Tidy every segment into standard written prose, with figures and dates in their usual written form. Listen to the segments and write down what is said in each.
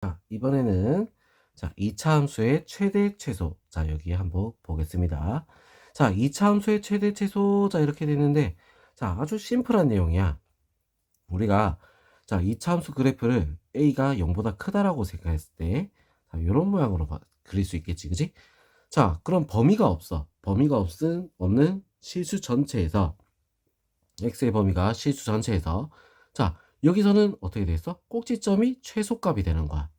자, 이번에는 자, 2차 함수의 최대 최소. 자, 여기 한번 보겠습니다. 자, 2차 함수의 최대 최소. 자, 이렇게 되는데 자, 아주 심플한 내용이야. 우리가 자, 2차 함수 그래프를 a가 0보다 크다라고 생각했을 때 자, 이런 모양으로 그릴 수 있겠지. 그지? 자, 그럼 범위가 없어. 범위가 없는 실수 전체에서 x의 범위가 실수 전체에서 자, 여기서는 어떻게 됐어? 꼭지점이 최소값이 되는 거야.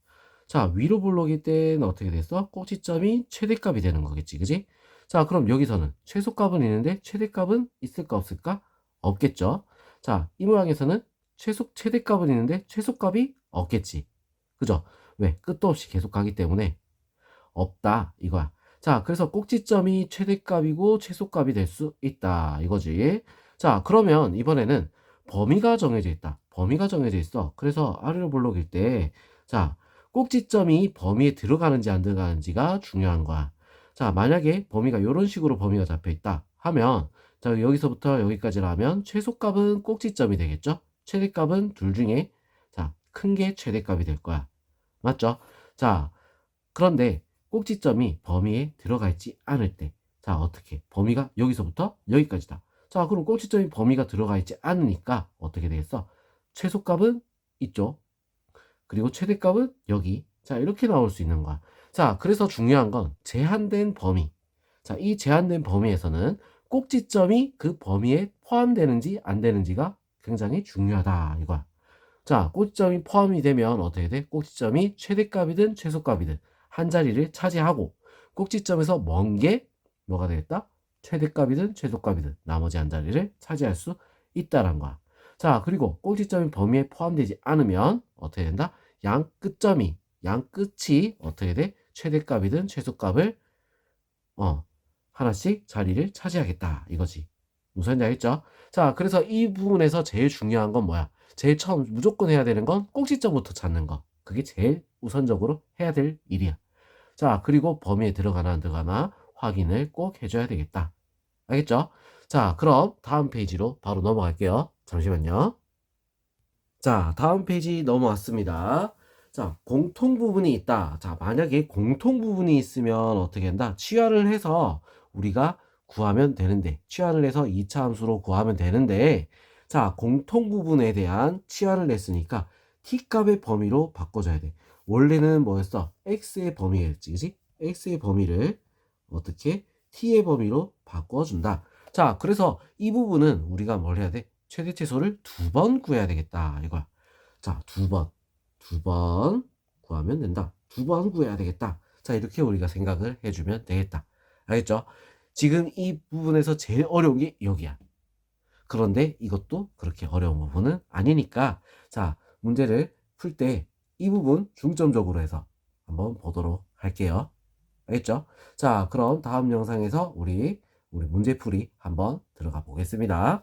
자, 위로 볼록일 때는 어떻게 됐어? 꼭지점이 최대값이 되는 거겠지, 그지? 자, 그럼 여기서는 최소값은 있는데 최대값은 있을까 없을까? 없겠죠. 자, 이 모양에서는 최대값은 있는데 최소값이 없겠지. 그죠? 왜? 끝도 없이 계속 가기 때문에 없다 이거야. 자, 그래서 꼭지점이 최대값이고 최소값이 될 수 있다 이거지. 자, 그러면 이번에는 범위가 정해져 있다. 범위가 정해져 있어. 그래서 아래로 볼록일 때 자, 꼭지점이 범위에 들어가는지 안 들어가는지가 중요한 거야. 자, 만약에 범위가 이런 식으로 범위가 잡혀 있다 하면 자, 여기서부터 여기까지라면 최소값은 꼭지점이 되겠죠. 최대값은 둘 중에 자, 큰 게 최대값이 될 거야. 맞죠? 자, 그런데 꼭지점이 범위에 들어가 있지 않을 때, 자, 어떻게? 범위가 여기서부터 여기까지다. 자, 그럼 꼭지점이 범위가 들어가 있지 않으니까 어떻게 되겠어? 최소값은 이쪽, 그리고 최대값은 여기. 자, 이렇게 나올 수 있는 거야. 자, 그래서 중요한 건 제한된 범위. 자, 이 제한된 범위에서는 꼭지점이 그 범위에 포함되는지 안 되는지가 굉장히 중요하다. 이거야. 자, 꼭지점이 포함이 되면 어떻게 돼? 꼭지점이 최대값이든 최소값이든 한 자리를 차지하고 꼭지점에서 먼 게 뭐가 되겠다? 최대값이든 최소값이든 나머지 한 자리를 차지할 수 있다란 거야. 자, 그리고 꼭지점이 범위에 포함되지 않으면 어떻게 된다? 양 끝이 어떻게 돼? 최대값이든 최소값을 하나씩 자리를 차지하겠다 이거지. 무슨 알겠죠? 자, 그래서 이 부분에서 제일 중요한 건 뭐야? 제일 처음 무조건 해야 되는 건 꼭지점부터 찾는 거. 그게 제일 우선적으로 해야 될 일이야. 자, 그리고 범위에 들어가나 안 들어가나 확인을 꼭 해줘야 되겠다. 알겠죠? 자, 그럼 다음 페이지로 바로 넘어갈게요. 잠시만요. 자, 다음 페이지 넘어왔습니다. 자, 공통 부분이 있다. 자, 만약에 공통 부분이 있으면 어떻게 한다? 치환을 해서 우리가 구하면 되는데, 치환을 해서 2차 함수로 구하면 되는데, 자, 공통 부분에 대한 치환을 했으니까 t값의 범위로 바꿔줘야 돼. 원래는 뭐였어? x의 범위였지, 그지? x의 범위를 어떻게? t의 범위로 바꿔준다. 자, 그래서 이 부분은 우리가 뭘 해야 돼? 최대 최소를 2번 구해야 되겠다 이거야. 자, 2번 구하면 된다. 2번 구해야 되겠다. 자, 이렇게 우리가 생각을 해주면 되겠다. 알겠죠? 지금 이 부분에서 제일 어려운 게 여기야. 그런데 이것도 그렇게 어려운 부분은 아니니까 자, 문제를 풀 때 이 부분 중점적으로 해서 한번 보도록 할게요. 알겠죠? 자, 그럼 다음 영상에서 우리 문제풀이 한번 들어가 보겠습니다.